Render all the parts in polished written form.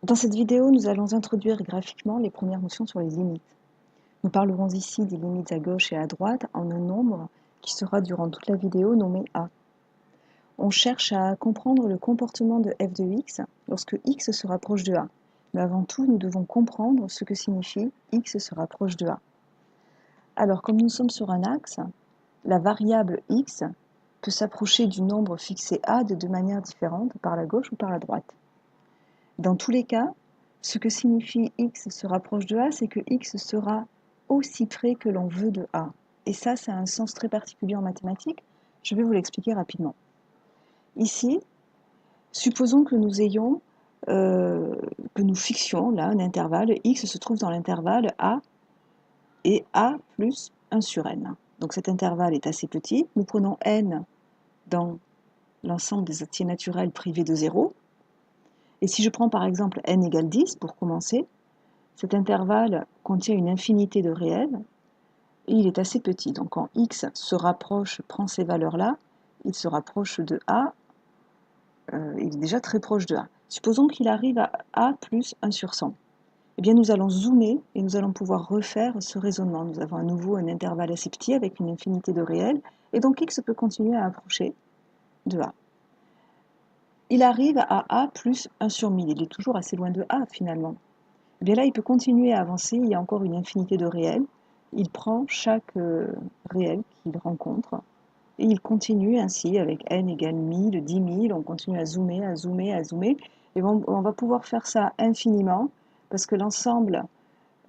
Dans cette vidéo, nous allons introduire graphiquement les premières notions sur les limites. Nous parlerons ici des limites à gauche et à droite en un nombre qui sera durant toute la vidéo nommé A. On cherche à comprendre le comportement de f de x lorsque x se rapproche de A. Mais avant tout, nous devons comprendre ce que signifie x se rapproche de A. Alors, comme nous sommes sur un axe, la variable x peut s'approcher du nombre fixé A de deux manières différentes, par la gauche ou par la droite. Dans tous les cas, ce que signifie x se rapproche de A, c'est que x sera aussi près que l'on veut de A. Et ça, c'est un sens très particulier en mathématiques. Je vais vous l'expliquer rapidement. Ici, supposons que nous ayons, que nous fixions là un intervalle. X se trouve dans l'intervalle A et A plus 1 sur n. Donc cet intervalle est assez petit. Nous prenons n dans l'ensemble des entiers naturels privés de 0. Et si je prends par exemple n égale 10 pour commencer, cet intervalle contient une infinité de réels et il est assez petit. Donc quand x se rapproche, prend ces valeurs-là, il se rapproche de A, il est déjà très proche de A. Supposons qu'il arrive à A plus 1 sur 100. Eh bien nous allons zoomer et nous allons pouvoir refaire ce raisonnement. Nous avons à nouveau un intervalle assez petit avec une infinité de réels et donc x peut continuer à approcher de A. Il arrive à A plus 1 sur 1000. Il est toujours assez loin de A finalement. Eh bien là, il peut continuer à avancer, il y a encore une infinité de réels. Il prend chaque réel qu'il rencontre et il continue ainsi avec n égale 1000, 10 000, on continue à zoomer, à zoomer, à zoomer. Et on va pouvoir faire ça infiniment parce que l'ensemble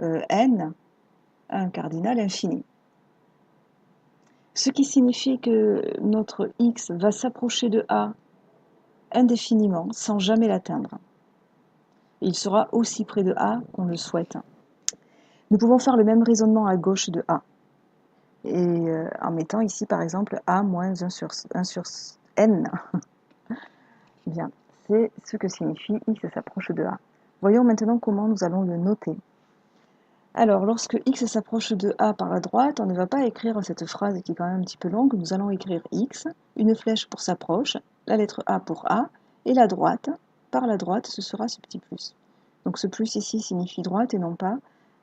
n a un cardinal infini. Ce qui signifie que notre x va s'approcher de A indéfiniment sans jamais l'atteindre. Il sera aussi près de A qu'on le souhaite. Nous pouvons faire le même raisonnement à gauche de A. Et en mettant ici par exemple A moins 1 sur n. Bien, c'est ce que signifie x s'approche de A. Voyons maintenant comment nous allons le noter. Alors, lorsque x s'approche de A par la droite, on ne va pas écrire cette phrase qui est quand même un petit peu longue. Nous allons écrire x, une flèche pour s'approche, la lettre A pour A, et la droite, par la droite, ce sera ce petit plus. Donc ce plus ici signifie droite et non pas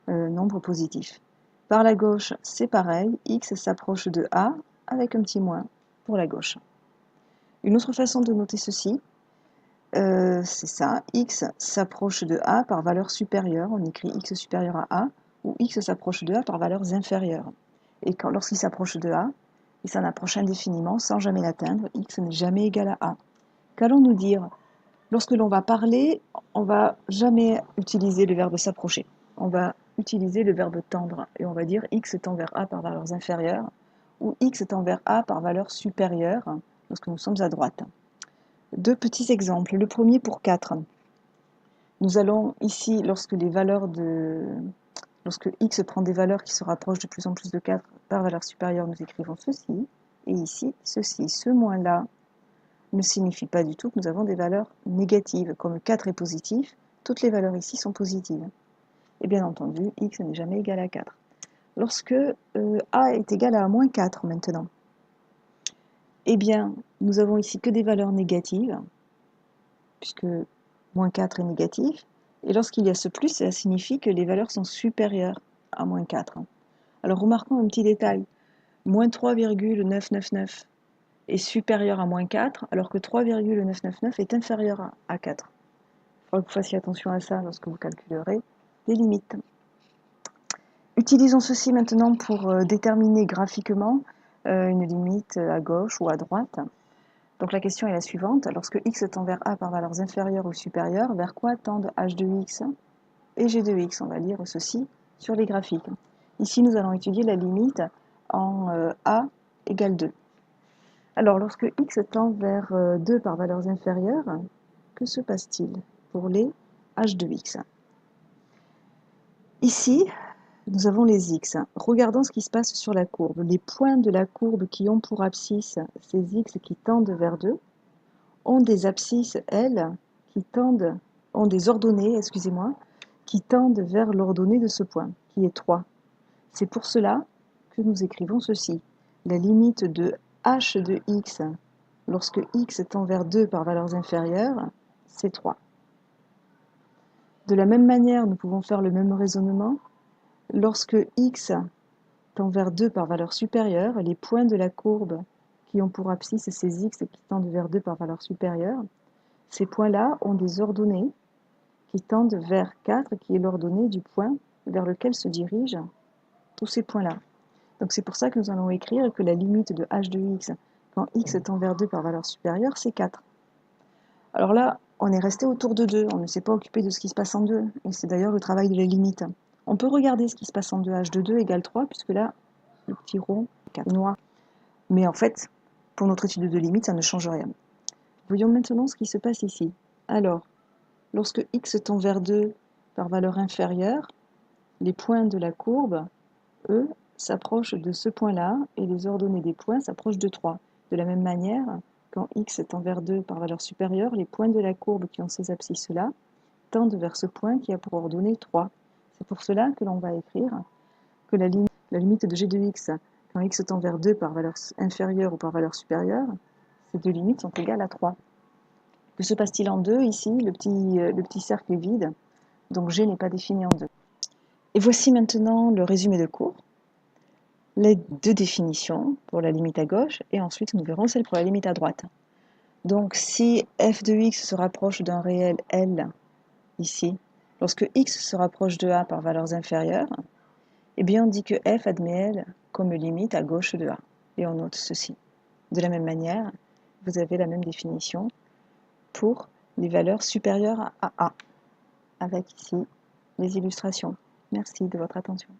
nombre positif. Par la gauche, c'est pareil, x s'approche de A avec un petit moins pour la gauche. Une autre façon de noter ceci, c'est ça, x s'approche de A par valeur supérieure, on écrit x supérieur à A, ou x s'approche de A par valeurs inférieures. Et lorsqu'il s'approche de A, il s'en approche indéfiniment sans jamais l'atteindre, x n'est jamais égal à A. Qu'allons-nous dire? Lorsque l'on va parler, on ne va jamais utiliser le verbe s'approcher. On va utiliser le verbe tendre et on va dire x tend vers A par valeurs inférieures ou x tend vers A par valeurs supérieures lorsque nous sommes à droite. Deux petits exemples. Le premier pour 4. Nous allons ici, lorsque x prend des valeurs qui se rapprochent de plus en plus de 4 par valeur supérieure, nous écrivons ceci. Et ici, ceci. Ce moins-là ne signifie pas du tout que nous avons des valeurs négatives. Comme 4 est positif, toutes les valeurs ici sont positives. Et bien entendu, x n'est jamais égal à 4. Lorsque a est égal à moins 4 maintenant, eh bien, nous avons ici que des valeurs négatives, puisque moins 4 est négatif. Et lorsqu'il y a ce plus, ça signifie que les valeurs sont supérieures à moins 4. Alors remarquons un petit détail. Moins 3,999 est supérieur à moins 4, alors que 3,999 est inférieur à 4. Il faudra que vous fassiez attention à ça lorsque vous calculerez les limites. Utilisons ceci maintenant pour déterminer graphiquement une limite à gauche ou à droite. Donc la question est la suivante. Lorsque x tend vers A par valeurs inférieures ou supérieures, vers quoi tendent h de x et g de x? On va lire ceci sur les graphiques. Ici, nous allons étudier la limite en A égale 2. Alors, lorsque x tend vers 2 par valeurs inférieures, que se passe-t-il pour les h de x? Ici, nous avons les x. Regardons ce qui se passe sur la courbe. Les points de la courbe qui ont pour abscisse ces x qui tendent vers 2 ont des abscisses, elles, ont des ordonnées, qui tendent vers l'ordonnée de ce point, qui est 3. C'est pour cela que nous écrivons ceci. La limite de h de x, lorsque x tend vers 2 par valeurs inférieures, c'est 3. De la même manière, nous pouvons faire le même raisonnement. Lorsque x tend vers 2 par valeur supérieure, les points de la courbe qui ont pour abscisse ces x qui tendent vers 2 par valeur supérieure, ces points-là ont des ordonnées qui tendent vers 4, qui est l'ordonnée du point vers lequel se dirigent tous ces points-là. Donc c'est pour ça que nous allons écrire que la limite de h de x quand x tend vers 2 par valeur supérieure, c'est 4. Alors là, on est resté autour de 2, on ne s'est pas occupé de ce qui se passe en 2, et c'est d'ailleurs le travail de la limite. On peut regarder ce qui se passe en 2, h de 2 égale 3, puisque là, le petit rond est noir. Mais en fait, pour notre étude de limite, ça ne change rien. Voyons maintenant ce qui se passe ici. Alors, lorsque x tend vers 2 par valeur inférieure, les points de la courbe, eux, s'approchent de ce point-là, et les ordonnées des points s'approchent de 3. De la même manière, quand x tend vers 2 par valeur supérieure, les points de la courbe qui ont ces abscisses-là tendent vers ce point qui a pour ordonnée 3. C'est pour cela que l'on va écrire que la limite de g de x quand x tend vers 2 par valeur inférieure ou par valeur supérieure, ces deux limites sont égales à 3. Que se passe-t-il en 2 ici? Le petit cercle est vide, donc g n'est pas défini en 2. Et voici maintenant le résumé de cours. Les deux définitions pour la limite à gauche, et ensuite nous verrons celle pour la limite à droite. Donc si f de x se rapproche d'un réel L, ici, lorsque x se rapproche de a par valeurs inférieures, eh bien on dit que f admet L comme limite à gauche de a. Et on note ceci. De la même manière, vous avez la même définition pour les valeurs supérieures à a, avec ici les illustrations. Merci de votre attention.